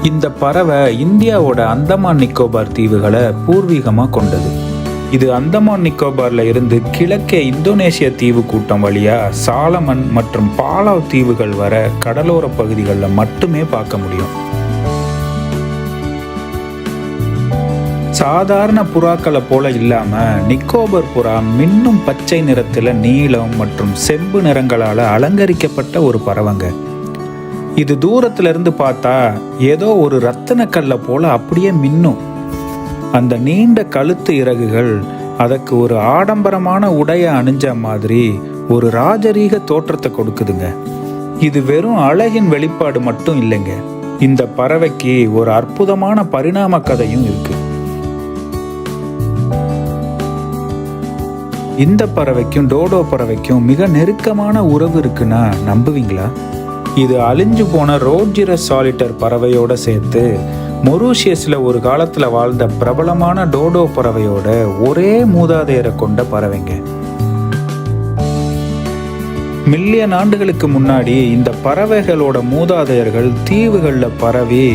இந்த பறவை இந்தியாவோட அந்தமான் நிக்கோபார் தீவுகளை பூர்வீகமாக கொண்டது. இது அந்தமான் நிக்கோபார்ல இருந்து கிழக்கே இந்தோனேசிய தீவு கூட்டம் வழியா சாலமன் மற்றும் பாலாவ் தீவுகள் வர கடலோர பகுதிகளில் மட்டுமே பார்க்க முடியும். சாதாரண புறாக்களை போல இல்லாம நிக்கோபர் புறா மின்னும் பச்சை நிறத்துல நீலம் மற்றும் செம்பு நிறங்களால அலங்கரிக்கப்பட்ட ஒரு பறவைங்க. இது தூரத்துல இருந்து பார்த்தா ஏதோ ஒரு ரத்தின கல்லை போல அப்படியே மின்னும். அந்த நீண்ட கழுத்து இறகுகள் அதற்கு ஒரு ஆடம்பரமான உடைய அணிஞ்ச மாதிரி ஒரு ராஜரீக தோற்றத்தை கொடுக்குதுங்க. இது வெறும் அழகின் வெளிப்பாடு மட்டும் இல்லைங்க, இந்த பறவைக்கு ஒரு அற்புதமான பரிணாம கதையும் இருக்கு. இந்த பறவைக்கும் டோடோ பறவைக்கும் மிக நெருக்கமான உறவு இருக்குன்னா நம்புவீங்களா? இது அழிஞ்சு போன ரோட்ஜிரஸ் சாலிட்டர் பறவையோட சேர்த்து மொரீஷியஸ்ல ஒரு காலத்துல வாழ்ந்த பிரபலமான டோடோ பறவையோட ஒரே மூதாதையரை கொண்ட பறவைங்க. மில்லியன் ஆண்டுகளுக்கு முன்னாடி இந்த பறவைகளோட மூதாதையர்கள் தீவுகள்ல பரவி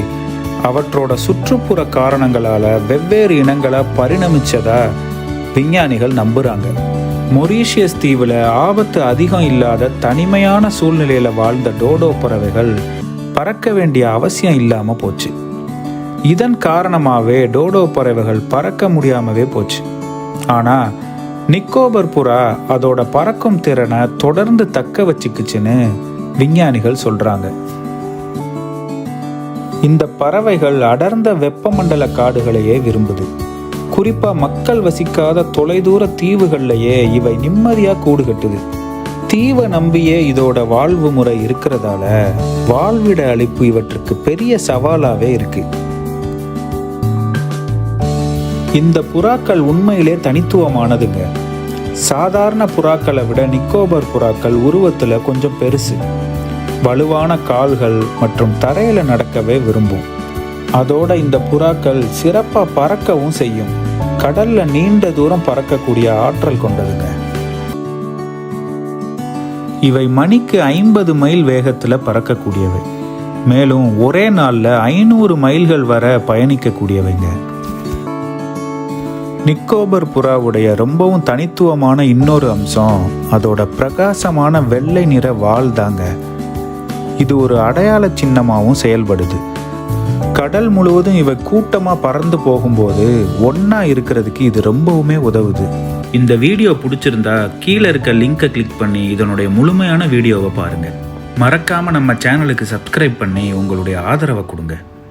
அவற்றோட சுற்றுப்புற காரணங்களால வெவ்வேறு இனங்களா பரிணமிச்சதா விஞ்ஞானிகள் நம்புறாங்க. மொரீஷியஸ் தீவுல ஆபத்து அதிகம் இல்லாத தனிமையான சூழ்நிலையில வாழ்ந்த டோடோ பறவைகள் பறக்க வேண்டிய அவசியம் இல்லாம போச்சு. இதன் காரணமாகவே டோடோ பறவைகள் பறக்க முடியாமவே போச்சு. ஆனால் நிக்கோபர் புறா அதோட பறக்கும் திறனை தொடர்ந்து தக்க வச்சுக்குச்சுன்னு விஞ்ஞானிகள் சொல்றாங்க. இந்த பறவைகள் அடர்ந்த வெப்பமண்டல காடுகளையே விரும்புது. குறிப்பா மக்கள் வசிக்காத தொலைதூர தீவுகள்லையே இவை நிம்மதியா கூடு கட்டுது. தீவை நம்பியே இதோட வாழ்வு முறை இருக்கிறதால வாழ்விட அழிப்பு இவற்றுக்கு பெரிய சவாலாவே இருக்கு. இந்த புறாக்கள் உண்மையிலே தனித்துவமானதுங்க. சாதாரண புறாக்களை விட நிக்கோபர் புறாக்கள் உருவத்துல கொஞ்சம் பெருசு, வலுவான கால்கள் மற்றும் தரையில நடக்கவே விரும்பும். அதோட இந்த புறாக்கள் சிறப்பா பறக்கவும் செய்யும். கடல்ல நீண்ட தூரம் பறக்கக்கூடிய ஆற்றல் கொண்டதுங்க. இவை மணிக்கு 50 மைல் வேகத்துல பறக்கக்கூடியவை. மேலும் ஒரே நாள்ல 500 மைல்கள் வரை பயணிக்கக்கூடியவைங்க. நிக்கோபர் புறாவுடைய ரொம்பவும் தனித்துவமான இன்னொரு அம்சம் அதோட பிரகாசமான வெள்ளை நிற வால் தாங்க. இது ஒரு அடையாள சின்னமாகவும் செயல்படுது. கடல் முழுவதும் இவை கூட்டமாக பறந்து போகும்போது ஒன்றா இருக்கிறதுக்கு இது ரொம்பவுமே உதவுது. இந்த வீடியோ பிடிச்சிருந்தா கீழே இருக்க லிங்கை கிளிக் பண்ணி இதனுடைய முழுமையான வீடியோவை பாருங்கள். மறக்காமல் நம்ம சேனலுக்கு சப்ஸ்கிரைப் பண்ணி உங்களுடைய ஆதரவை கொடுங்க.